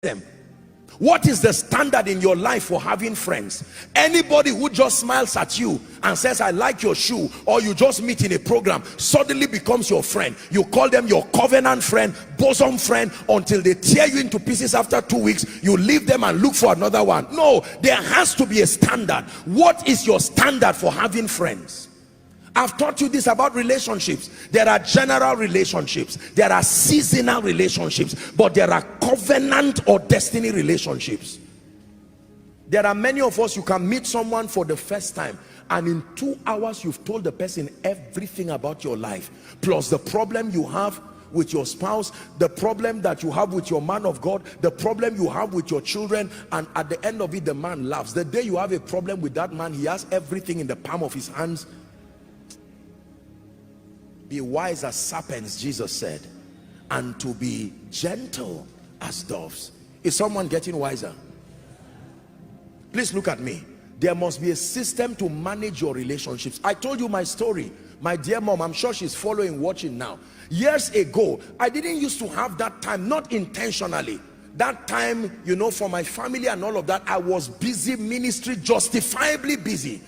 them. What is the standard in your life for having friends? Anybody who just smiles at you and says, I like your shoe, or you just meet in a program, suddenly becomes your friend. You call them your covenant friend, bosom friend, until they tear you into pieces after 2 weeks. You leave them and look for another one. No, there has to be a standard. What is your standard for having friends? I've taught you this about relationships. There are general relationships, there are seasonal relationships, but there are covenant or destiny relationships. There are many of us, you can meet someone for the first time and in 2 hours you've told the person everything about your life, plus the problem you have with your spouse, the problem that you have with your man of God, the problem you have with your children, and at the end of it the man laughs. The day you have a problem with that man, he has everything in the palm of his hands. Be wise as serpents, Jesus said, and to be gentle as doves. Is someone getting wiser? Please look at me. There must be a system to manage your relationships. I told you my story. My dear mom, I'm sure she's following, watching now. Years ago, I didn't used to have that time, not intentionally. That time, you know, for my family and all of that, I was busy ministry, justifiably busy.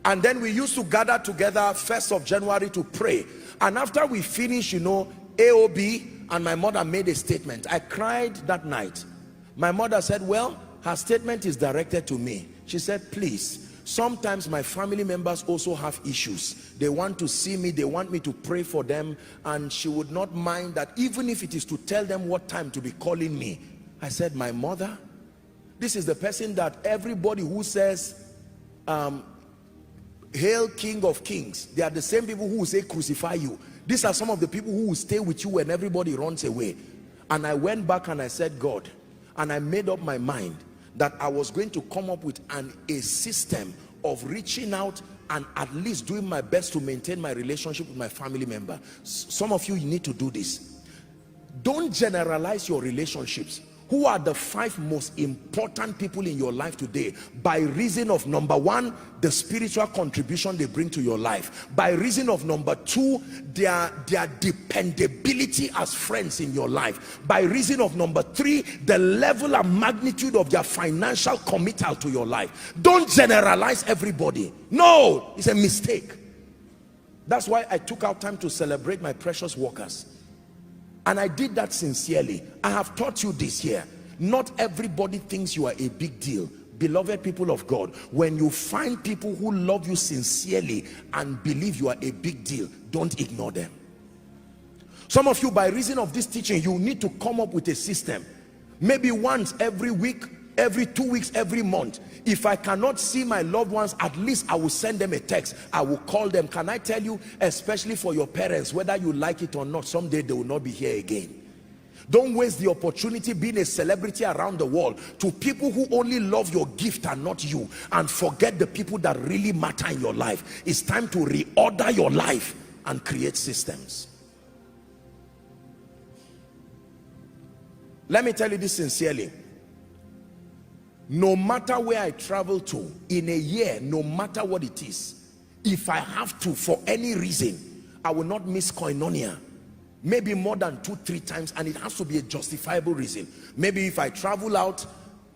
And then we used to gather together 1st of January to pray. And after we finished, you know, AOB, and my mother made a statement. I cried that night. My mother said, well, her statement is directed to me. She said, please, sometimes my family members also have issues. They want to see me, they want me to pray for them, and she would not mind that, even if it is to tell them what time to be calling me. I said, my mother, this is the person that everybody who says, Hail King of Kings, they are the same people who will say crucify you. These are some of the people who will stay with you when everybody runs away. And I went back and I said, God, and I made up my mind that I was going to come up with a system of reaching out and at least doing my best to maintain my relationship with my family member. Some of you need to do this. Don't generalize your relationships. Who are the 5 most important people in your life today? By reason of, number 1, the spiritual contribution they bring to your life. By reason of, number 2, their dependability as friends in your life. By reason of, number 3, the level and magnitude of their financial committal to your life. Don't generalize everybody. No, it's a mistake. That's why I took out time to celebrate my precious workers. And I did that sincerely. I have taught you this here. Not everybody thinks you are a big deal. Beloved people of God, when you find people who love you sincerely and believe you are a big deal, don't ignore them. Some of you, by reason of this teaching, you need to come up with a system. Maybe once every week, every 2 weeks, every month. If I cannot see my loved ones, at least I will send them a text. I will call them. Can I tell you, especially for your parents, whether you like it or not, someday they will not be here again. Don't waste the opportunity being a celebrity around the world to people who only love your gift and not you, and forget the people that really matter in your life. It's time to reorder your life and create systems. Let me tell you this sincerely. No matter where I travel to in a year, no matter what it is, if I have to, for any reason, I will not miss koinonia. Maybe more than 2-3 times, and it has to be a justifiable reason. Maybe if I travel out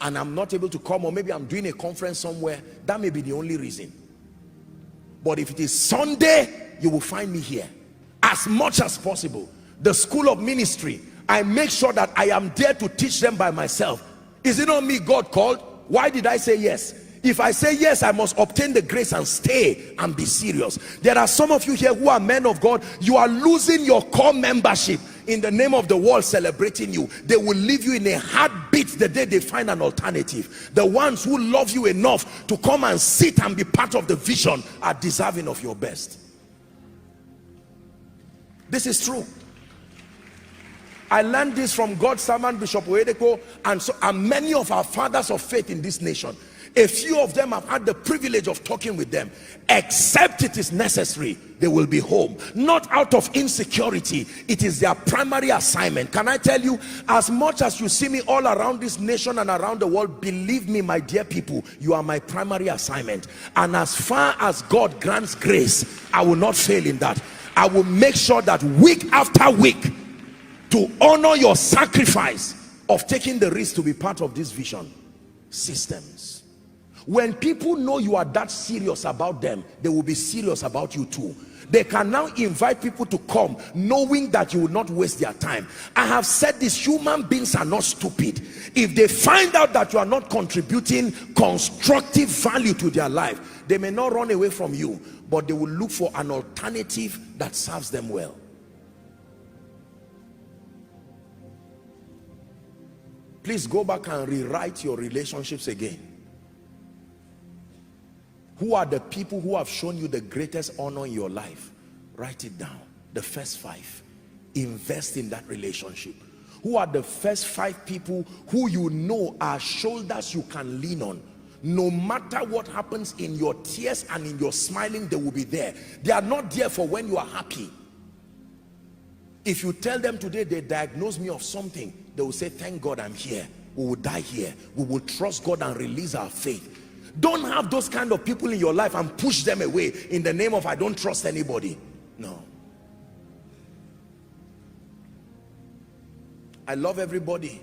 and I'm not able to come, or maybe I'm doing a conference somewhere, that may be the only reason. But if it is Sunday, you will find me here as much as possible. The school of ministry, I make sure that I am there to teach them by myself. Is it not me God called? Why did I say yes? If I say yes, I must obtain the grace and stay and be serious. There are some of you here who are men of God. You are losing your core membership in the name of the world celebrating you. They will leave you in a heartbeat the day they find an alternative. The ones who love you enough to come and sit and be part of the vision are deserving of your best. This is true. I learned this from God's servant Bishop Oedeko, and many of our fathers of faith in this nation. A few of them have had the privilege of talking with them. Except it is necessary, they will be home. Not out of insecurity. It is their primary assignment. Can I tell you, as much as you see me all around this nation and around the world, believe me, my dear people, you are my primary assignment. And as far as God grants grace, I will not fail in that. I will make sure that week after week, to honor your sacrifice, of taking the risk to be part of this vision? Systems. When people know you are that serious about them, they will be serious about you too. They can now invite people to come knowing that you will not waste their time. I have said this, human beings are not stupid. If they find out that you are not contributing constructive value to their life, they may not run away from you, but they will look for an alternative that serves them well. Please go back and rewrite your relationships again. Who are the people who have shown you the greatest honor in your life? Write it down. The first 5. Invest in that relationship. Who are the first 5 people who you know are shoulders you can lean on? No matter what happens in your tears and in your smiling, they will be there. They are not there for when you are happy. If you tell them today they diagnose me of something, they will say, thank God I'm here. We will die here. We will trust God and release our faith. Don't have those kind of people in your life and push them away in the name of I don't trust anybody. No. I love everybody,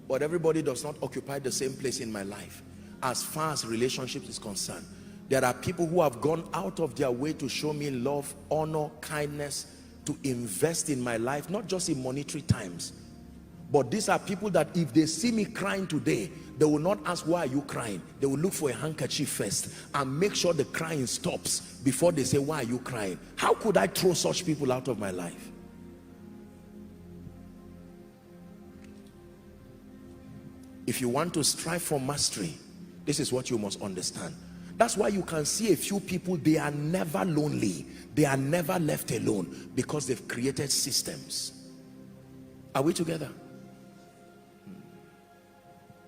but everybody does not occupy the same place in my life. As far as relationships is concerned, there are people who have gone out of their way to show me love, honor, kindness, to invest in my life, not just in monetary times. But these are people that if they see me crying today, they will not ask, why are you crying? They will look for a handkerchief first and make sure the crying stops before they say, why are you crying? How could I throw such people out of my life? If you want to strive for mastery, this is what you must understand. That's why you can see a few people, they are never lonely. They are never left alone because they've created systems. Are we together?